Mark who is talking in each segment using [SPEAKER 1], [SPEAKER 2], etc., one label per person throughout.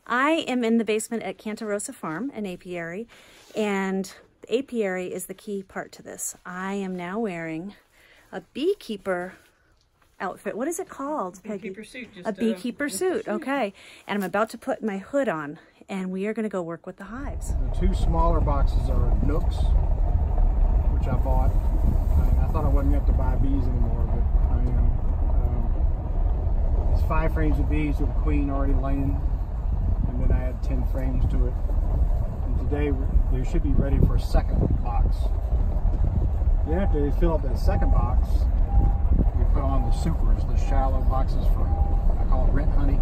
[SPEAKER 1] I am in the basement at Cantarosso Farm, an apiary, and the apiary is the key part to this. I am now wearing a beekeeper outfit. What is it called, Peggy?
[SPEAKER 2] Beekeeper suit.
[SPEAKER 1] A beekeeper suit, okay. And I'm about to put my hood on, and we are going to go work with the hives.
[SPEAKER 3] The two smaller boxes are nooks, which I bought. I thought I wasn't going to have to buy bees anymore, but I am. It's 5 frames of bees with a queen already laying, and then I add 10 frames to it. And today they should be ready for a second box. Then after they fill up that second box, you put on the supers, the shallow boxes for, I call it rent honey.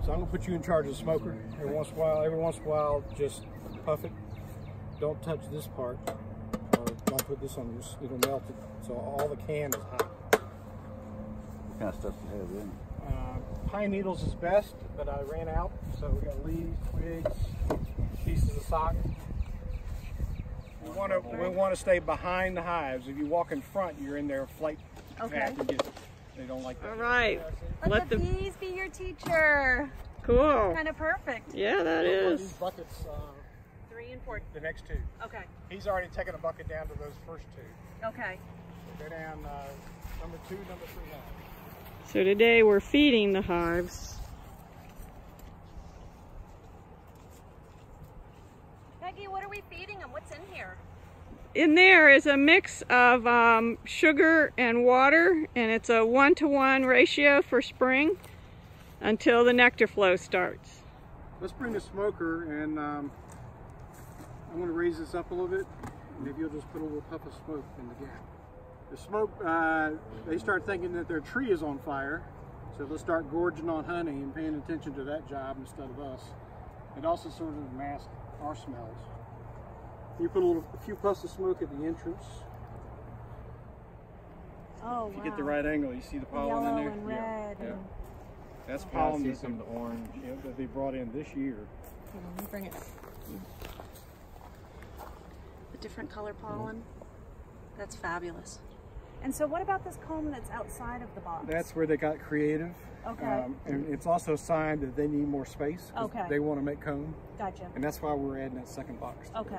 [SPEAKER 3] So I'm going to put you in charge of the smoker. Every once in a while, just puff it. Don't touch this part, or don't put this on this, it'll melt it. So all the can is hot.
[SPEAKER 4] What kind of stuff do you have in?
[SPEAKER 3] Pine needles is best, but I ran out. So we got leaves, twigs, pieces of sock. We want to stay behind the hives. If you walk in front, you're in their flight path. They don't like that.
[SPEAKER 2] All right.
[SPEAKER 1] Let the bees be your teacher.
[SPEAKER 2] Cool.
[SPEAKER 1] Kind of perfect.
[SPEAKER 2] Yeah, that is.
[SPEAKER 3] These buckets,
[SPEAKER 1] 3 and 4.
[SPEAKER 3] the next 2.
[SPEAKER 1] Okay.
[SPEAKER 3] He's already taken a bucket down to those first 2.
[SPEAKER 1] Okay.
[SPEAKER 3] Go down number 2, number 3 now.
[SPEAKER 2] So today we're feeding the hives.
[SPEAKER 1] Peggy, what are we feeding them? What's in here?
[SPEAKER 2] In there is a mix of sugar and water, and it's a 1-to-1 ratio for spring until the nectar flow starts.
[SPEAKER 3] Let's bring the smoker, and I'm going to raise this up a little bit. Maybe you'll just put a little puff of smoke in the gap. The smoke, they start thinking that their tree is on fire, so they'll start gorging on honey and paying attention to that job instead of us. It also sort of masks our smells. You put a few puffs of smoke at the entrance.
[SPEAKER 1] Oh,
[SPEAKER 3] If you get the right angle, you see the pollen in there.
[SPEAKER 1] Yellow and red.
[SPEAKER 3] Yeah.
[SPEAKER 1] And...
[SPEAKER 3] That's pollen that orange that they brought in this year.
[SPEAKER 1] Let me bring it. The different color pollen. That's fabulous. And so what about this comb that's outside of the box?
[SPEAKER 3] That's where they got creative.
[SPEAKER 1] Okay.
[SPEAKER 3] And it's also a sign that they need more space.
[SPEAKER 1] Okay.
[SPEAKER 3] They want to make comb.
[SPEAKER 1] Gotcha.
[SPEAKER 3] And that's why we're adding that second box.
[SPEAKER 1] Okay.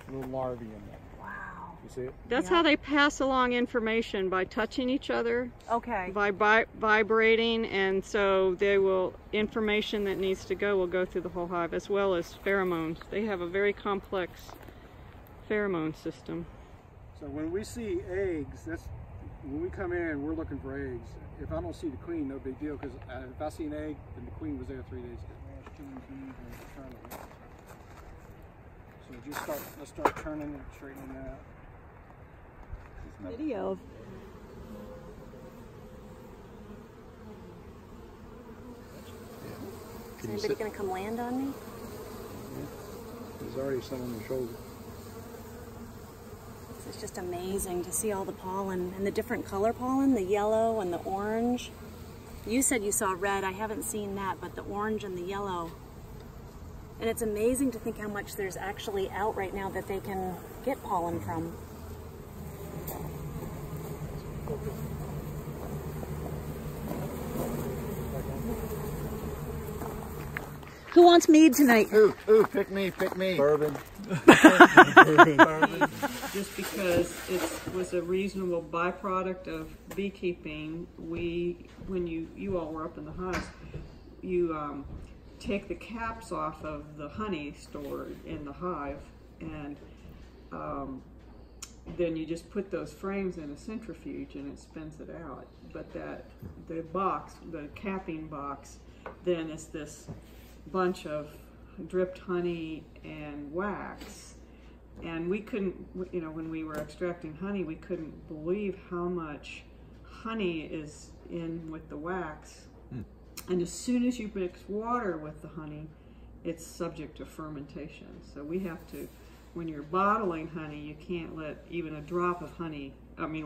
[SPEAKER 3] A little larvae in there.
[SPEAKER 1] Wow.
[SPEAKER 3] You see it?
[SPEAKER 2] That's how they pass along information, by touching each other,
[SPEAKER 1] Okay.
[SPEAKER 2] by vibrating, and so information that needs to go will go through the whole hive, as well as pheromones. They have a very complex pheromone system.
[SPEAKER 3] So when we see eggs, when we come in, we're looking for eggs. If I don't see the queen, no big deal, because if I see an egg, then the queen was there 3 days ago. So let's start turning and straightening that out.
[SPEAKER 2] Video.
[SPEAKER 1] Is anybody going to come land on me?
[SPEAKER 3] Yeah. There's already some on your shoulder.
[SPEAKER 1] It's just amazing to see all the pollen and the different color pollen, the yellow and the orange. You said you saw red. I haven't seen that, but the orange and the yellow. And it's amazing to think how much there's actually out right now that they can get pollen from. Who wants mead tonight?
[SPEAKER 4] Ooh, pick me. Bourbon.
[SPEAKER 2] Just because it was a reasonable byproduct of beekeeping, when you all were up in the hives, you take the caps off of the honey stored in the hive, and then you just put those frames in a centrifuge and it spins it out. But the capping box, then is this bunch of dripped honey and wax, and we couldn't, when we were extracting honey, we couldn't believe how much honey is in with the wax. And as soon as you mix water with the honey, it's subject to fermentation. So we have to, when you're bottling honey, you can't let even a drop of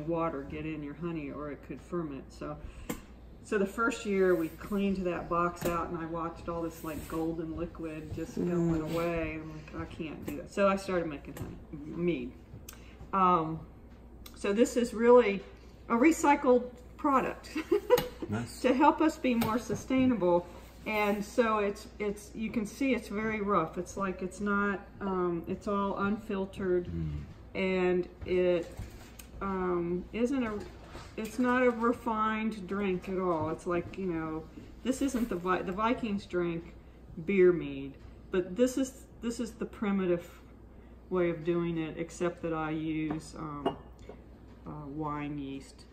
[SPEAKER 2] water get in your honey, or it could ferment. So the first year we cleaned that box out, and I watched all this like golden liquid just going away. I'm like, I can't do that. So I started making mead. So this is really a recycled product. Nice. To help us be more sustainable. And so it's you can see it's very rough. It's like it's not it's all unfiltered, and it it's not a refined drink at all. It's like, you know, this isn't the Vikings drink beer mead, but this is the primitive way of doing it, except that I use wine yeast.